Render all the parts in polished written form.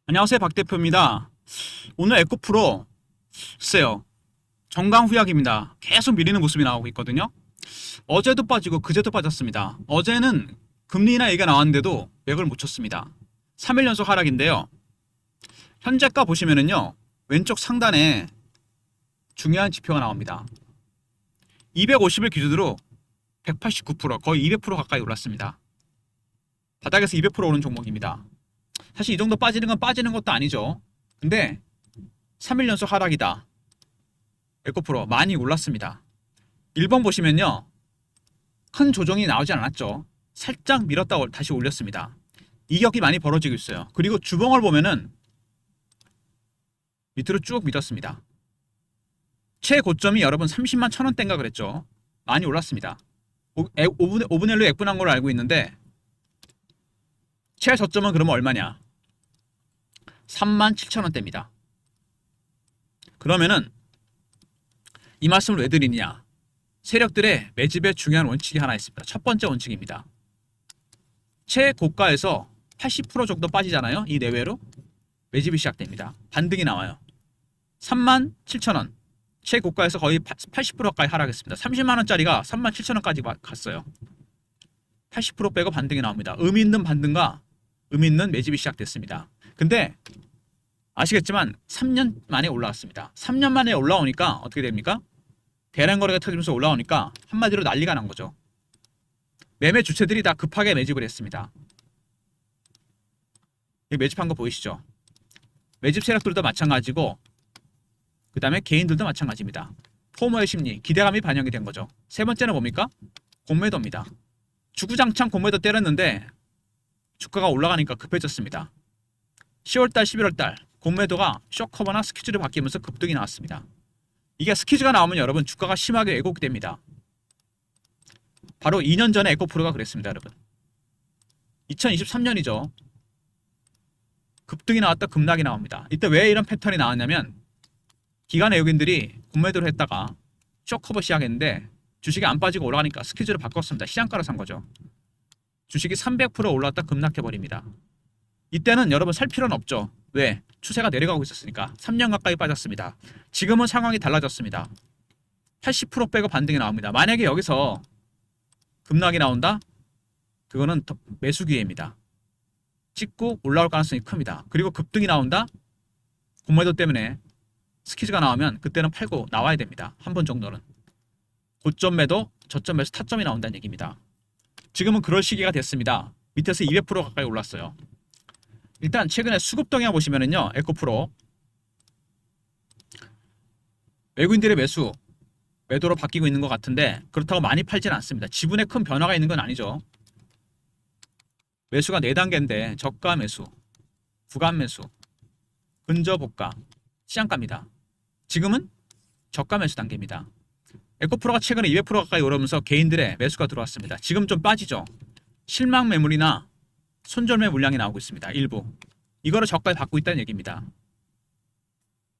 안녕하세요, 박 대표입니다. 오늘 에코프로 글쎄요, 정강후약입니다. 계속 밀리는 모습이 나오고 있거든요. 어제도 빠지고 그제도 빠졌습니다. 어제는 금리 인하 얘기가 나왔는데도 맥을 못 쳤습니다. 3일 연속 하락인데요. 현재가 보시면은요, 왼쪽 상단에 중요한 지표가 나옵니다. 250을 기준으로 189%, 거의 200% 가까이 올랐습니다. 바닥에서 200% 오른 종목입니다. 사실 이 정도 빠지는 건 빠지는 것도 아니죠. 근데 3일 연속 하락이다. 에코프로 많이 올랐습니다. 1번 보시면요, 큰 조정이 나오지 않았죠. 살짝 밀었다 다시 올렸습니다. 이격이 많이 벌어지고 있어요. 그리고 주봉을 보면은 밑으로 쭉 밀었습니다. 최고점이 여러분 30만 1,000원대인가 그랬죠. 많이 올랐습니다. 5분의 1로 액분한 걸로 알고 있는데 최저점은 그러면 얼마냐? 37,000원대입니다. 그러면은 이 말씀을 왜 드리냐? 세력들의 매집의 중요한 원칙이 하나 있습니다. 첫 번째 원칙입니다. 최고가에서 80% 정도 빠지잖아요. 이 내외로 매집이 시작됩니다. 반등이 나와요. 37,000원. 최고가에서 거의 80% 가까이 하락했습니다. 30만원짜리가 37,000원까지 갔어요. 80% 빼고 반등이 나옵니다. 의미 있는 반등과 의미 있는 매집이 시작됐습니다. 근데 아시겠지만 3년 만에 올라왔습니다. 3년 만에 올라오니까 어떻게 됩니까? 대량 거래가 터지면서 올라오니까 한마디로 난리가 난 거죠. 매매 주체들이 다 급하게 매집을 했습니다. 이 매집한 거 보이시죠? 매집 세력들도 마찬가지고 그 다음에 개인들도 마찬가지입니다. 포모의 심리, 기대감이 반영이 된 거죠. 세 번째는 뭡니까? 공매도입니다. 주구장창 공매도 때렸는데 주가가 올라가니까 급해졌습니다. 10월달, 11월달 공매도가 쇼커버나 스퀴즈로 바뀌면서 급등이 나왔습니다. 이게 스퀴즈가 나오면 여러분 주가가 심하게 왜곡됩니다. 바로 2년 전에 에코프로가 그랬습니다. 여러분 2023년이죠. 급등이 나왔다 급락이 나옵니다. 이때 왜 이런 패턴이 나왔냐면 기관 외국인들이 공매도를 했다가 쇼커버 시작했는데 주식이 안 빠지고 올라가니까 스퀴즈로 바꿨습니다. 시장가로 산 거죠. 주식이 300% 올랐다 급락해버립니다. 이때는 여러분 살 필요는 없죠. 왜? 추세가 내려가고 있었으니까. 3년 가까이 빠졌습니다. 지금은 상황이 달라졌습니다. 80% 빼고 반등이 나옵니다. 만약에 여기서 급락이 나온다? 그거는 매수 기회입니다. 찍고 올라올 가능성이 큽니다. 그리고 급등이 나온다? 공매도 때문에 스퀴즈가 나오면 그때는 팔고 나와야 됩니다. 한 번 정도는. 고점 매도, 저점 매수, 타점이 나온다는 얘기입니다. 지금은 그럴 시기가 됐습니다. 밑에서 200% 가까이 올랐어요. 일단 최근에 수급 동향 보시면은요, 에코프로 외국인들의 매도로 바뀌고 있는 것 같은데 그렇다고 많이 팔지는 않습니다. 지분에 큰 변화가 있는 건 아니죠. 매수가 4단계인데 저가 매수, 구간 매수, 근저고가, 시장가입니다. 지금은 저가 매수 단계입니다. 에코프로가 최근에 200% 가까이 오르면서 개인들의 매수가 들어왔습니다. 지금 좀 빠지죠. 실망 매물이나 손절매 물량이 나오고 있습니다. 일부. 이거를 저가에 받고 있다는 얘기입니다.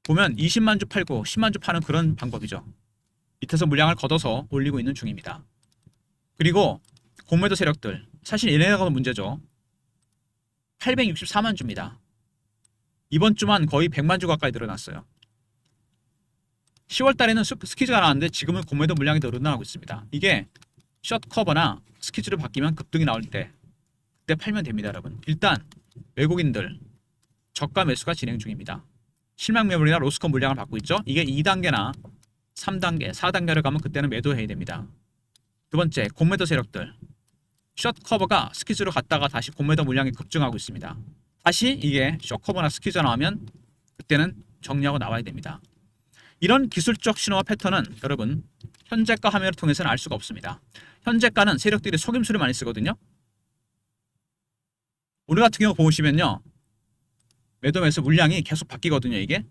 보면 20만 주 팔고 10만 주 파는 그런 방법이죠. 밑에서 물량을 걷어서 올리고 있는 중입니다. 그리고 공매도 세력들. 사실 얘네가 문제죠. 864만 주입니다. 이번 주만 거의 100만 주 가까이 늘어났어요. 10월 달에는 스퀴즈가 나왔는데 지금은 공매도 물량이 더 늘어나고 있습니다. 이게 숏커버나 스퀴즈로 바뀌면 급등이 나올 때 그때 팔면 됩니다. 여러분 일단 외국인들 저가 매수가 진행 중입니다. 실망 매물이나 로스컷 물량을 받고 있죠. 이게 2단계나 3단계, 4단계를 가면 그때는 매도해야 됩니다. 두 번째, 공매도 세력들 숏커버가 스퀴즈로 갔다가 다시 공매도 물량이 급증하고 있습니다. 다시 이게 숏커버나 스퀴즈가 나오면 그때는 정리하고 나와야 됩니다. 이런 기술적 신호와 패턴은 여러분 현재가 화면을 통해서는 알 수가 없습니다. 현재가는 세력들이 속임수를 많이 쓰거든요. 오늘 같은 경우 보시면요, 매도 매수 물량이 계속 바뀌거든요. 이게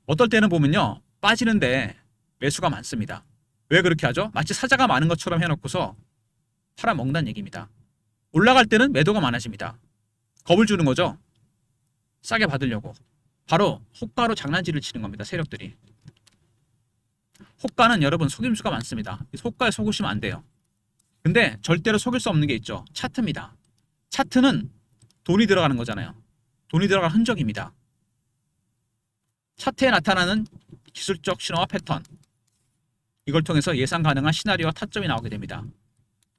어떨 때는 보면요 빠지는데 매수가 많습니다. 왜 그렇게 하죠? 마치 사자가 많은 것처럼 해놓고서 팔아먹는다는 얘기입니다. 올라갈 때는 매도가 많아집니다. 겁을 주는 거죠. 싸게 받으려고. 바로 호가로 장난질을 치는 겁니다. 세력들이. 호가는 여러분 속임수가 많습니다. 호가에 속으시면 안 돼요. 근데 절대로 속일 수 없는 게 있죠. 차트입니다. 차트는 돈이 들어가는 거잖아요. 돈이 들어갈 흔적입니다. 차트에 나타나는 기술적 신호와 패턴, 이걸 통해서 예상 가능한 시나리오와 타점이 나오게 됩니다.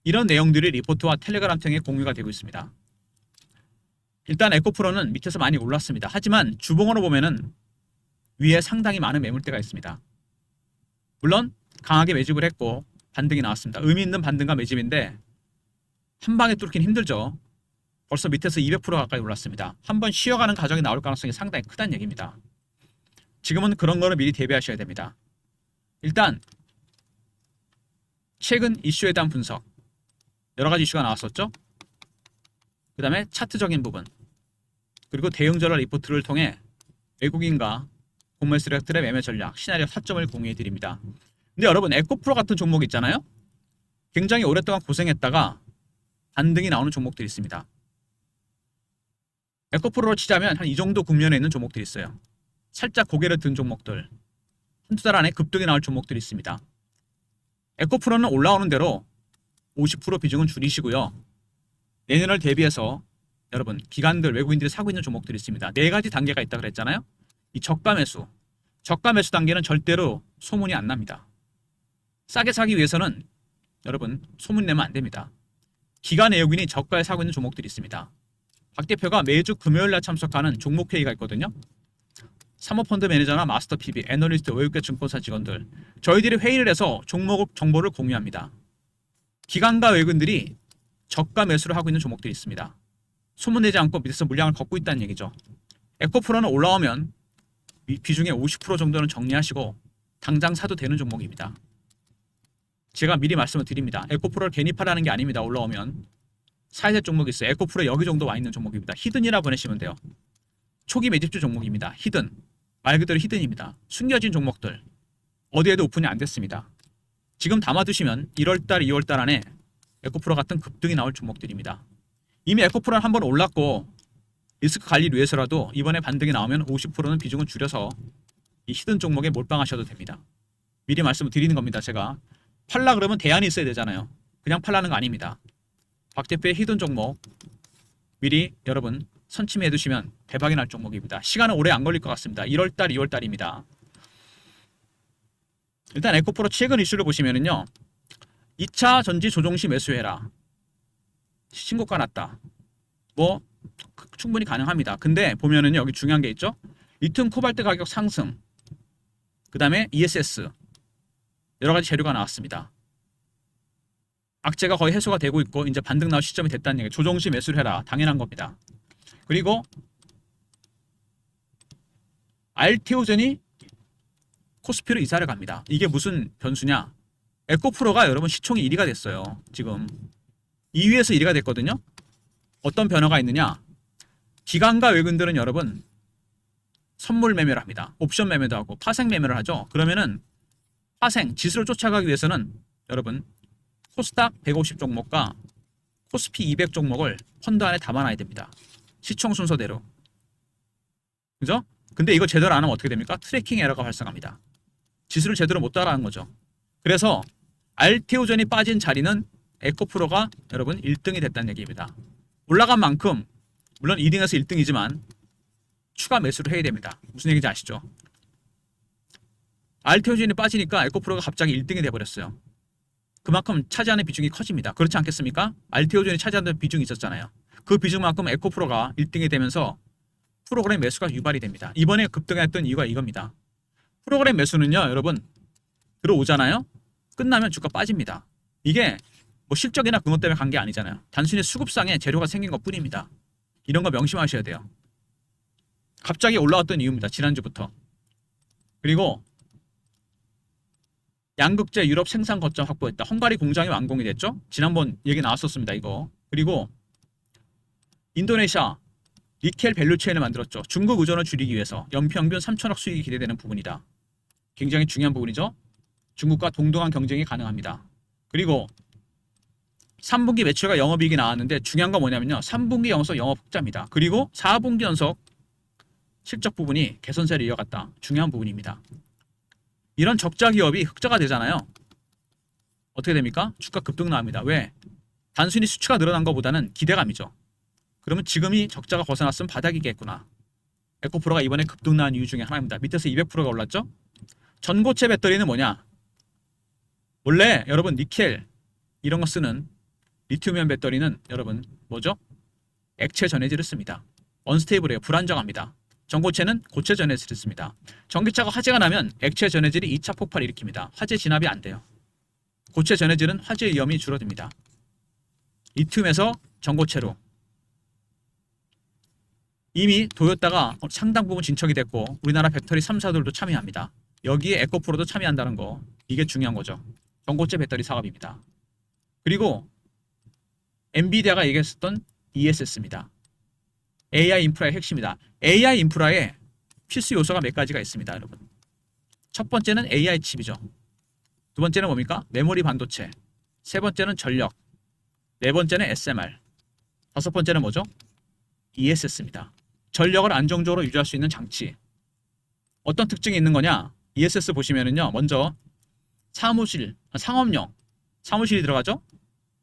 이런 내용들이 리포트와 텔레그램 등에 공유가 되고 있습니다. 일단 에코프로는 밑에서 많이 올랐습니다. 하지만 주봉으로 보면은 위에 상당히 많은 매물대가 있습니다. 물론 강하게 매집을 했고 반등이 나왔습니다. 의미 있는 반등과 매집인데 한 방에 뚫긴 힘들죠. 벌써 밑에서 200% 가까이 올랐습니다. 한번 쉬어가는 과정이 나올 가능성이 상당히 크다는 얘기입니다. 지금은 그런 거를 미리 대비하셔야 됩니다. 일단 최근 이슈에 대한 분석, 여러 가지 이슈가 나왔었죠. 그 다음에 차트적인 부분, 그리고 대응 전략 리포트를 통해 외국인과 공매 세력들의 매매 전략, 시나리오 타점을 공유해 드립니다. 근데 여러분, 에코프로 같은 종목 있잖아요. 굉장히 오랫동안 고생했다가 반등이 나오는 종목들이 있습니다. 에코프로로 치자면 한 이 정도 국면에 있는 종목들이 있어요. 살짝 고개를 든 종목들, 한두 달 안에 급등이 나올 종목들이 있습니다. 에코프로는 올라오는 대로 50% 비중은 줄이시고요. 내년을 대비해서 여러분, 기관들, 외국인들이 사고 있는 종목들이 있습니다. 4가지 단계가 있다고 그랬잖아요. 이 저가 매수 단계는 절대로 소문이 안 납니다. 싸게 사기 위해서는 여러분, 소문 내면 안 됩니다. 기관 외국인이 저가에 사고 있는 종목들이 있습니다. 박 대표가 매주 금요일날 참석하는 종목회의가 있거든요. 사모펀드 매니저나 마스터 PB, 애널리스트, 외국계 증권사 직원들, 저희들이 회의를 해서 종목 정보를 공유합니다. 기관과 외국인들이 저가 매수를 하고 있는 종목들이 있습니다. 소문내지 않고 밑에서 물량을 걷고 있다는 얘기죠. 에코프로는 올라오면 비중의 50% 정도는 정리하시고 당장 사도 되는 종목입니다. 제가 미리 말씀을 드립니다. 에코프로를 괜히 팔라는 게 아닙니다. 올라오면 사야 될 종목이 있어요. 에코프로 여기 정도 와 있는 종목입니다. 히든이라 보내시면 돼요. 초기 매집주 종목입니다. 히든, 말 그대로 히든입니다. 숨겨진 종목들, 어디에도 오픈이 안 됐습니다. 지금 담아두시면 1월달, 2월달 안에 에코프로 같은 급등이 나올 종목들입니다. 이미 에코프로는 한번 올랐고 리스크 관리를 위해서라도 이번에 반등이 나오면 50%는 비중을 줄여서 이 히든 종목에 몰빵하셔도 됩니다. 미리 말씀을 드리는 겁니다. 제가 팔라 그러면 대안이 있어야 되잖아요. 그냥 팔라는 거 아닙니다. 박 대표의 히든 종목 미리 여러분 선침해 두시면 대박이 날 종목입니다. 시간은 오래 안 걸릴 것 같습니다. 1월달, 2월달입니다. 일단 에코프로 최근 이슈를 보시면은요. 2차 전지 조정 시 매수해라. 신고가 났다. 뭐 충분히 가능합니다. 근데 보면은요. 여기 중요한 게 있죠. 리튬 코발트 가격 상승. 그 다음에 ESS. 여러 가지 재료가 나왔습니다. 악재가 거의 해소가 되고 있고 이제 반등 나올 시점이 됐다는 얘기. 조정 시 매수를 해라. 당연한 겁니다. 그리고 알테오젠이 코스피로 이사를 갑니다. 이게 무슨 변수냐? 에코프로가 여러분 시총이 1위가 됐어요. 지금 2위에서 1위가 됐거든요. 어떤 변화가 있느냐? 기관과 외국인들은 여러분 선물 매매를 합니다. 옵션 매매도 하고 파생 매매를 하죠. 그러면은 파생 지수를 쫓아가기 위해서는 여러분 코스닥 150 종목과 코스피 200 종목을 펀드 안에 담아놔야 됩니다. 시총 순서대로. 그죠? 근데 이거 제대로 안 하면 어떻게 됩니까? 트래킹 에러가 발생합니다. 지수를 제대로 못 따라하는 거죠. 그래서 알테오젠이 빠진 자리는 에코프로가 여러분 1등이 됐다는 얘기입니다. 올라간 만큼 물론 2등에서 1등이지만 추가 매수를 해야 됩니다. 무슨 얘기인지 아시죠? 알테오젠이 빠지니까 에코프로가 갑자기 1등이 돼버렸어요. 그만큼 차지하는 비중이 커집니다. 그렇지 않겠습니까? 알테오젠이 차지하는 비중이 있었잖아요. 그 비중만큼 에코프로가 1등이 되면서 프로그램 매수가 유발이 됩니다. 이번에 급등했던 이유가 이겁니다. 프로그램 매수는요, 여러분 들어오잖아요. 끝나면 주가 빠집니다. 이게 뭐 실적이나 그것 때문에 간 게 아니잖아요. 단순히 수급상의 재료가 생긴 것 뿐입니다. 이런 거 명심하셔야 돼요. 갑자기 올라왔던 이유입니다. 지난주부터. 그리고 양극재 유럽 생산 거점 확보했다. 헝가리 공장이 완공이 됐죠. 지난번 얘기 나왔었습니다. 이거. 그리고 인도네시아 니켈 밸류체인을 만들었죠. 중국 의존을 줄이기 위해서 연평균 3천억 수익이 기대되는 부분이다. 굉장히 중요한 부분이죠. 중국과 동등한 경쟁이 가능합니다. 그리고 3분기 매출과 영업이익이 나왔는데 중요한 건 뭐냐면요. 3분기 연속 영업 흑자입니다. 그리고 4분기 연속 실적 부분이 개선세를 이어갔다. 중요한 부분입니다. 이런 적자 기업이 흑자가 되잖아요. 어떻게 됩니까? 주가 급등 나옵니다. 왜? 단순히 수치가 늘어난 것보다는 기대감이죠. 그러면 지금이 적자가 벗어났으면 바닥이겠구나. 에코프로가 이번에 급등난 이유 중에 하나입니다. 밑에서 200%가 올랐죠? 전고체 배터리는 뭐냐? 원래 여러분 니켈 이런 거 쓰는 리튬이온 배터리는 여러분 뭐죠? 액체 전해질을 씁니다. 언스테이블해요. 불안정합니다. 전고체는 고체 전해질을 씁니다. 전기차가 화재가 나면 액체 전해질이 2차 폭발을 일으킵니다. 화재 진압이 안 돼요. 고체 전해질은 화재 위험이 줄어듭니다. 리튬에서 전고체로 이미 도요타가 상당 부분 진척이 됐고 우리나라 배터리 3사들도 참여합니다. 여기에 에코프로도 참여한다는 거, 이게 중요한 거죠. 전고체 배터리 사업입니다. 그리고 엔비디아가 얘기했었던 ESS입니다. AI 인프라의 핵심이다. AI 인프라에 필수 요소가 몇 가지가 있습니다, 여러분. 첫 번째는 AI 칩이죠. 두 번째는 뭡니까? 메모리 반도체. 세 번째는 전력. 네 번째는 SMR. 다섯 번째는 뭐죠? ESS입니다. 전력을 안정적으로 유지할 수 있는 장치. 어떤 특징이 있는 거냐? ESS 보시면은요, 먼저 사무실, 상업용, 사무실이 들어가죠?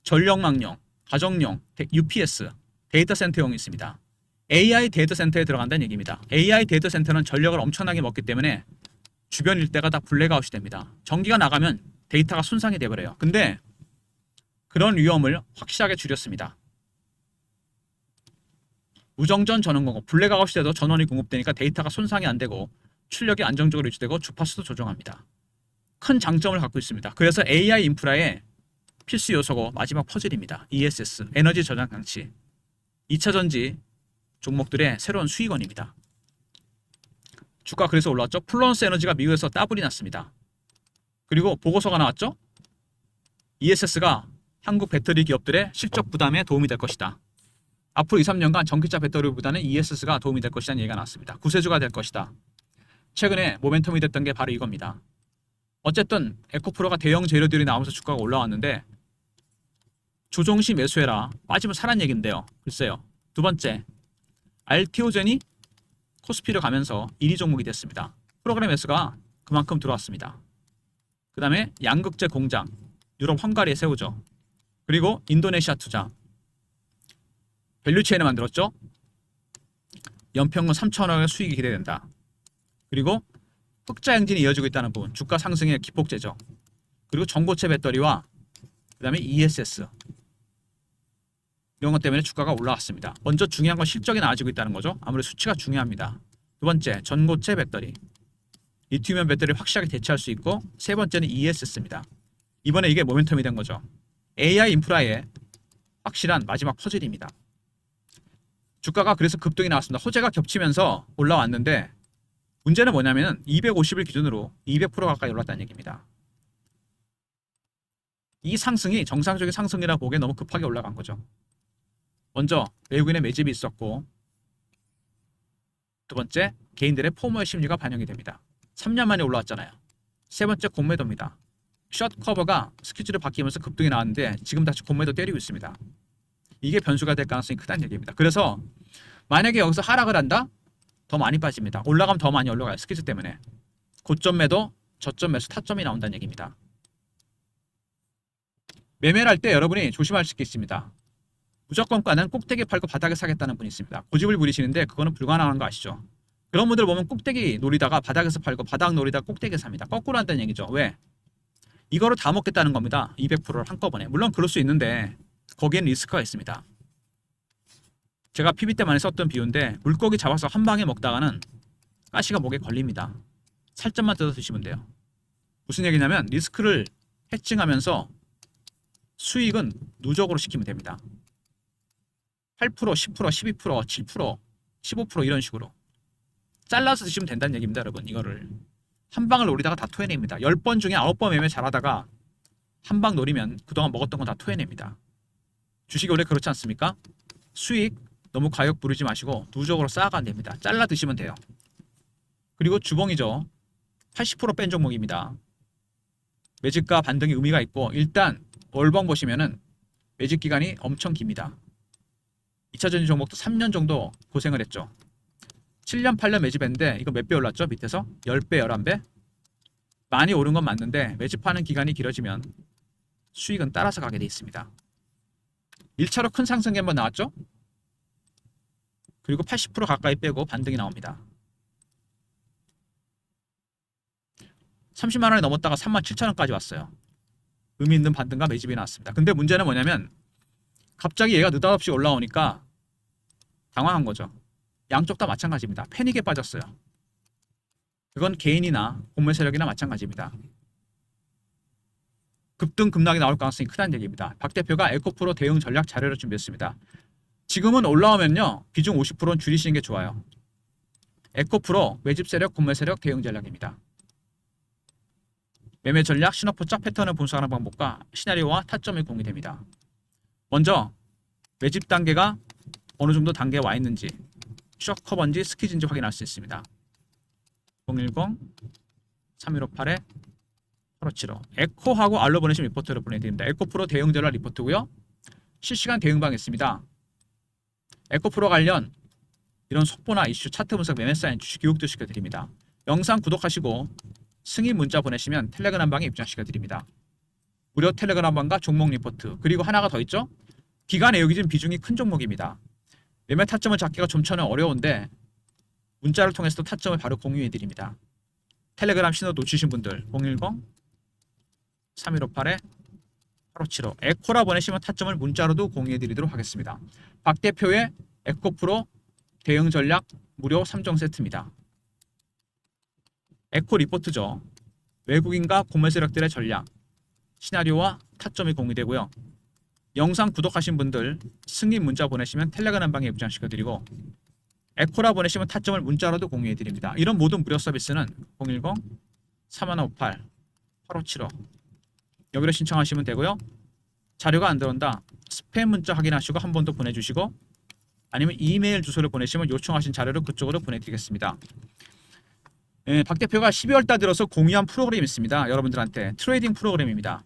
전력망용, 가정용, UPS, 데이터 센터용이 있습니다. AI 데이터 센터에 들어간다는 얘기입니다. AI 데이터 센터는 전력을 엄청나게 먹기 때문에 주변 일대가 다 블랙아웃이 됩니다. 전기가 나가면 데이터가 손상이 돼버려요. 근데 그런 위험을 확실하게 줄였습니다. 무정전 전원 공급, 블랙아웃이 돼도 전원이 공급되니까 데이터가 손상이 안 되고 출력이 안정적으로 유지되고 주파수도 조정합니다. 큰 장점을 갖고 있습니다. 그래서 AI 인프라의 필수 요소고 마지막 퍼즐입니다. ESS, 에너지 저장 장치. 2차 전지 종목들의 새로운 수익원입니다. 주가 그래서 올랐죠. 플러스 에너지가 미국에서 따블이 났습니다. 그리고 보고서가 나왔죠. ESS가 한국 배터리 기업들의 실적 부담에 도움이 될 것이다. 앞으로 2, 3년간 전기차 배터리보다는 ESS가 도움이 될 것이라는 얘기가 나왔습니다. 구세주가 될 것이다. 최근에 모멘텀이 됐던 게 바로 이겁니다. 어쨌든 에코프로가 대형 재료들이 나오면서 주가가 올라왔는데 조정시 매수해라. 빠지면 사란 얘긴데요. 글쎄요. 두 번째, 알티오젠이 코스피를 가면서 1위 종목이 됐습니다. 프로그램 매수가 그만큼 들어왔습니다. 그 다음에 양극재 공장, 유럽 헝가리에 세우죠. 그리고 인도네시아 투자, 밸류체인을 만들었죠. 연평균 3,000억의 수익이 기대된다. 그리고 흑자 행진이 이어지고 있다는 부분, 주가 상승의 기폭제죠. 그리고 전고체 배터리와 그 다음에 ESS 이런 것 때문에 주가가 올라왔습니다. 먼저 중요한 건 실적이 나아지고 있다는 거죠. 아무래도 수치가 중요합니다. 두 번째, 전고체 배터리, 리튬이온 배터리를 확실하게 대체할 수 있고, 세 번째는 ESS입니다. 이번에 이게 모멘텀이 된 거죠. AI 인프라의 확실한 마지막 퍼즐입니다. 주가가 그래서 급등이 나왔습니다. 호재가 겹치면서 올라왔는데 문제는 뭐냐면 250일 기준으로 200% 가까이 올랐다는 얘기입니다. 이 상승이 정상적인 상승이라고 보기에 너무 급하게 올라간 거죠. 먼저 외국인의 매집이 있었고, 두 번째 개인들의 포모의 심리가 반영이 됩니다. 3년 만에 올라왔잖아요. 세 번째 공매도입니다. 숏 커버가 스퀴즈를 바뀌면서 급등이 나왔는데 지금 다시 공매도 때리고 있습니다. 이게 변수가 될 가능성이 크다는 얘기입니다. 그래서 만약에 여기서 하락을 한다? 더 많이 빠집니다. 올라가면 더 많이 올라가요. 스퀴즈 때문에. 고점 매도, 저점 매수, 타점이 나온다는 얘기입니다. 매매를 할 때 여러분이 조심할 수 있습니다. 무조건가는 꼭대기 팔고 바닥에 사겠다는 분이 있습니다. 고집을 부리시는데 그거는 불가능한 거 아시죠? 그런 분들 보면 꼭대기 노리다가 바닥에서 팔고 바닥 노리다가 꼭대기에 삽니다. 거꾸로 한다는 얘기죠. 왜? 이거를 다 먹겠다는 겁니다. 200%를 한꺼번에. 물론 그럴 수 있는데 거기엔 리스크가 있습니다. 제가 PB 때 많이 썼던 비유인데 물고기 잡아서 한 방에 먹다가는 가시가 목에 걸립니다. 살점만 뜯어 드시면 돼요. 무슨 얘기냐면 리스크를 해칭하면서 수익은 누적으로 시키면 됩니다. 8%, 10%, 12%, 7%, 15% 이런 식으로 잘라서 드시면 된다는 얘기입니다. 여러분, 이거를 한 방을 노리다가 다 토해냅니다. 10번 중에 9번 매매 잘하다가 한 방 노리면 그동안 먹었던 건 다 토해냅니다. 주식이 원래 그렇지 않습니까? 수익 너무 가격 부르지 마시고 누적으로 쌓아가면 됩니다. 잘라 드시면 돼요. 그리고 주봉이죠. 80% 뺀 종목입니다. 매집과 반등의 의미가 있고, 일단 월봉 보시면은 매집 기간이 엄청 깁니다. 2차전지 종목도 3년 정도 고생을 했죠. 7년 8년 매집했는데 이거 몇 배 올랐죠? 밑에서 10배 11배. 많이 오른 건 맞는데 매집하는 기간이 길어지면 수익은 따라서 가게 돼 있습니다. 1차로 큰 상승이 한번 나왔죠. 그리고 80% 가까이 빼고 반등이 나옵니다. 30만 원이 넘었다가 37,000원까지 왔어요. 의미 있는 반등과 매집이 나왔습니다. 근데 문제는 뭐냐면 갑자기 얘가 느닷없이 올라오니까 당황한 거죠. 양쪽 다 마찬가지입니다. 패닉에 빠졌어요. 그건 개인이나 공매 세력이나 마찬가지입니다. 급등 급락이 나올 가능성이 크다는 얘기입니다. 박 대표가 에코프로 대응 전략 자료를 준비했습니다. 지금은 올라오면요, 비중 50%는 줄이시는 게 좋아요. 에코프로 매집 세력, 공매 세력 대응 전략입니다. 매매 전략, 신호포착 패턴을 분석하는 방법과 시나리오와 타점이 공유됩니다. 먼저 매집 단계가 어느 정도 단계에 와 있는지, 쇼커버인지 스키즈인지 확인할 수 있습니다. 010-3158-8575 에코하고 알로 보내신 리포트를 보내드립니다. 에코프로 대응 전략 리포트고요. 실시간 대응방 있습니다. 에코프로 관련 이런 속보나 이슈, 차트 분석, 매매 사인, 주식 교육도 시켜드립니다. 영상 구독하시고 승인 문자 보내시면 텔레그램 방에 입장시켜드립니다. 무료 텔레그램 방과 종목 리포트, 그리고 하나가 더 있죠. 기간 애용이진 비중이 큰 종목입니다. 매매 타점을 잡기가 좀처럼 어려운데 문자를 통해서도 타점을 바로 공유해드립니다. 텔레그램 신호 놓치신 분들 010-3158-8575 에코라 보내시면 타점을 문자로도 공유해드리도록 하겠습니다. 박 대표의 에코프로 대응 전략 무료 3종 세트입니다. 에코 리포트죠. 외국인과 공매 세력들의 전략, 시나리오와 타점이 공유되고요. 영상 구독하신 분들 승인 문자 보내시면 텔레그램 방에 입장시켜드리고 에코라 보내시면 타점을 문자로도 공유해드립니다. 이런 모든 무료 서비스는 010-3158-8575 여기로 신청하시면 되고요. 자료가 안 들어온다, 스팸 문자 확인하시고 한 번 더 보내주시고 아니면 이메일 주소를 보내시면 요청하신 자료를 그쪽으로 보내드리겠습니다. 박 대표가 12월 달 들어서 공유한 프로그램이 있습니다. 여러분들한테 트레이딩 프로그램입니다.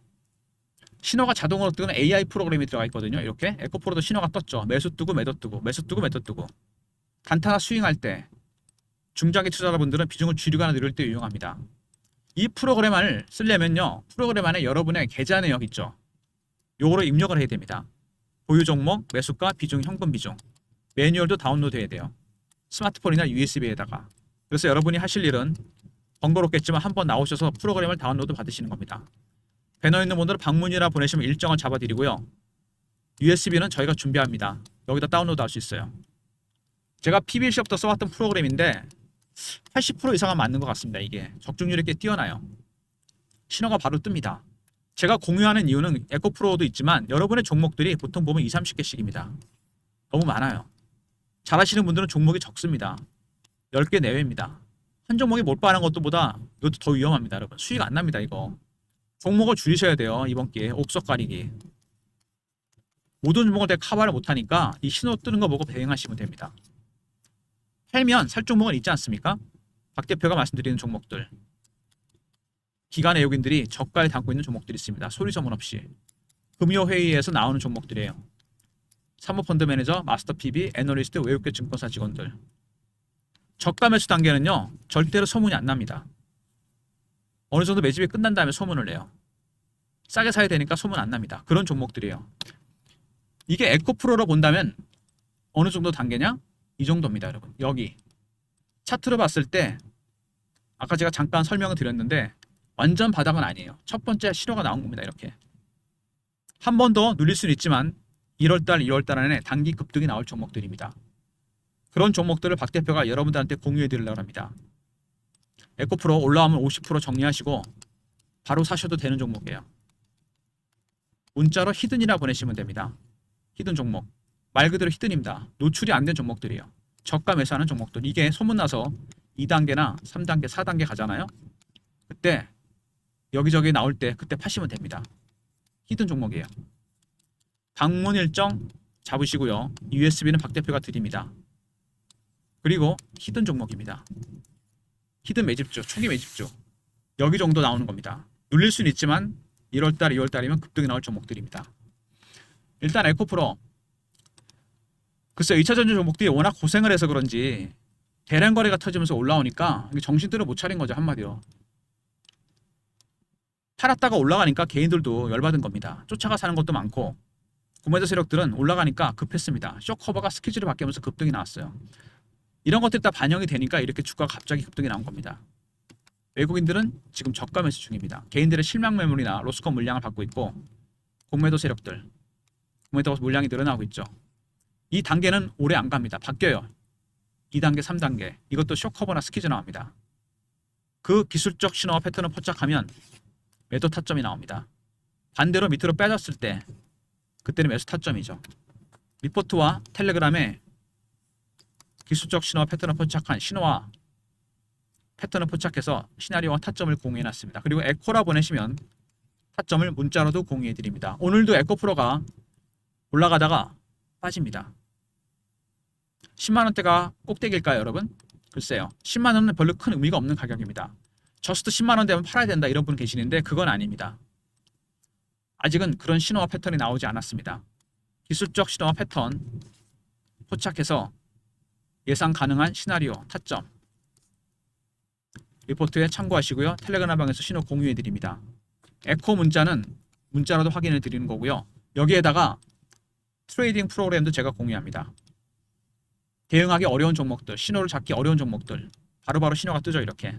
신호가 자동으로 뜨는 AI 프로그램이 들어가 있거든요. 이렇게 에코프로도 신호가 떴죠. 매수 뜨고 매도 뜨고 매수 뜨고 매도 뜨고 단타나 스윙할 때 중장기 투자자분들은 비중을 줄이거나 늘릴 때 유용합니다. 이 프로그램을 쓰려면요, 프로그램 안에 여러분의 계좌 내역 있죠. 요거로 입력을 해야 됩니다. 보유 종목, 매수가, 비중, 현금 비중, 매뉴얼도 다운로드 해야 돼요. 스마트폰이나 USB에다가. 그래서 여러분이 하실 일은 번거롭겠지만 한번 나오셔서 프로그램을 다운로드 받으시는 겁니다. 배너 있는 분들은 방문이라 보내시면 일정을 잡아드리고요. USB는 저희가 준비합니다. 여기다 다운로드 할 수 있어요. 제가 PB 시험부터 써왔던 프로그램인데 80% 이상은 맞는 것 같습니다. 이게 적중률이 꽤 뛰어나요. 신호가 바로 뜹니다. 제가 공유하는 이유는 에코프로도 있지만 여러분의 종목들이 보통 보면 20, 30개씩입니다. 너무 많아요. 잘하시는 분들은 종목이 적습니다. 10개 내외입니다. 한 종목에 몰빵하는 것도 보다 이것도 더 위험합니다. 여러분 수익 안 납니다. 이거 종목을 줄이셔야 돼요. 이번 기회에 옥석 가리기. 모든 종목을 다 커버를 못하니까 이 신호 뜨는 거 보고 대응하시면 됩니다. 팔면 살 종목은 있지 않습니까? 박 대표가 말씀드리는 종목들, 기관 외국인들이 저가에 담고 있는 종목들이 있습니다. 소리 소문 없이 금요 회의에서 나오는 종목들이에요. 사모펀드 매니저, 마스터 PB, 애널리스트, 외국계 증권사 직원들. 저가 매수 단계는요, 절대로 소문이 안 납니다. 어느 정도 매집이 끝난 다음에 소문을 내요. 싸게 사야 되니까 소문 안 납니다. 그런 종목들이에요. 이게 에코프로로 본다면 어느 정도 단계냐? 이 정도입니다, 여러분. 여기 차트로 봤을 때 아까 제가 잠깐 설명을 드렸는데 완전 바닥은 아니에요. 첫 번째 신호가 나온 겁니다. 이렇게 한 번 더 눌릴 수는 있지만 1월달, 2월달 안에 단기 급등이 나올 종목들입니다. 그런 종목들을 박 대표가 여러분들한테 공유해 드리려고 합니다. 에코프로 올라오면 50% 정리하시고 바로 사셔도 되는 종목이에요. 문자로 히든이라 보내시면 됩니다. 히든 종목. 말 그대로 히든입니다. 노출이 안 된 종목들이에요. 저가 매수하는 종목들. 이게 소문나서 2단계나 3단계, 4단계 가잖아요. 그때 여기저기 나올 때 그때 파시면 됩니다. 히든 종목이에요. 방문 일정 잡으시고요. USB는 박 대표가 드립니다. 그리고 히든 종목입니다. 히든 매집주, 초기 매집주. 여기 정도 나오는 겁니다. 눌릴 수는 있지만 1월달, 2월달이면 급등이 나올 종목들입니다. 일단 에코프로. 글쎄 2차전지 종목들이 워낙 고생을 해서 그런지 대량 거래가 터지면서 올라오니까 정신들을 못 차린 거죠. 한마디로. 팔았다가 올라가니까 개인들도 열받은 겁니다. 쫓아가 사는 것도 많고 공매도 세력들은 올라가니까 급했습니다. 쇼커버가 스퀴즈를 바뀌면서 급등이 나왔어요. 이런 것들이 다 반영이 되니까 이렇게 주가가 갑자기 급등이 나온 겁니다. 외국인들은 지금 저가 매수 중입니다. 개인들의 실명 매물이나 로스컷 물량을 받고 있고 공매도 세력들, 공매도 물량이 늘어나고 있죠. 이 단계는 오래 안 갑니다. 바뀌어요. 2단계, 3단계. 이것도 쇼커버나 스퀴즈 나옵니다. 그 기술적 신호와 패턴을 포착하면 매도 타점이 나옵니다. 반대로 밑으로 빠졌을 때 그때는 매수 타점이죠. 리포트와 텔레그램에 기술적 신호와 패턴을 포착한 신호와 패턴을 포착해서 시나리오와 타점을 공유해놨습니다. 그리고 에코라 보내시면 타점을 문자로도 공유해드립니다. 오늘도 에코프로가 올라가다가 빠집니다. 10만원대가 꼭대기일까요, 여러분? 글쎄요. 10만원은 별로 큰 의미가 없는 가격입니다. 저스트 10만원 되면 팔아야 된다 이런 분 계시는데 그건 아닙니다. 아직은 그런 신호와 패턴이 나오지 않았습니다. 기술적 신호와 패턴 포착해서 예상 가능한 시나리오, 타점 리포트에 참고하시고요. 텔레그램 방에서 신호 공유해 드립니다. 에코 문자는 문자로도 확인해 드리는 거고요. 여기에다가 트레이딩 프로그램도 제가 공유합니다. 대응하기 어려운 종목들, 신호를 잡기 어려운 종목들 바로바로 신호가 뜨죠. 이렇게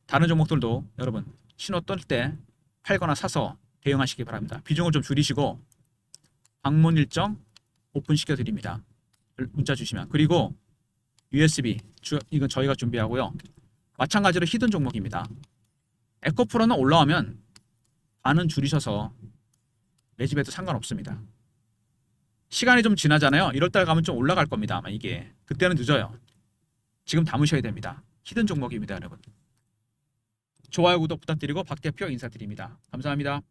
다른 종목들도 여러분 신호 뜰 때 팔거나 사서 대응하시기 바랍니다. 비중을 좀 줄이시고 방문 일정 오픈시켜 드립니다. 문자 주시면. 그리고 USB 이건 저희가 준비하고요. 마찬가지로 히든 종목입니다. 에코프로는 올라오면 반은 줄이셔서 매집해도 상관없습니다. 시간이 좀 지나잖아요. 1월달 가면 좀 올라갈 겁니다. 아마 이게 그때는 늦어요. 지금 담으셔야 됩니다. 히든 종목입니다, 여러분. 좋아요, 구독 부탁드리고 박 대표 인사드립니다. 감사합니다.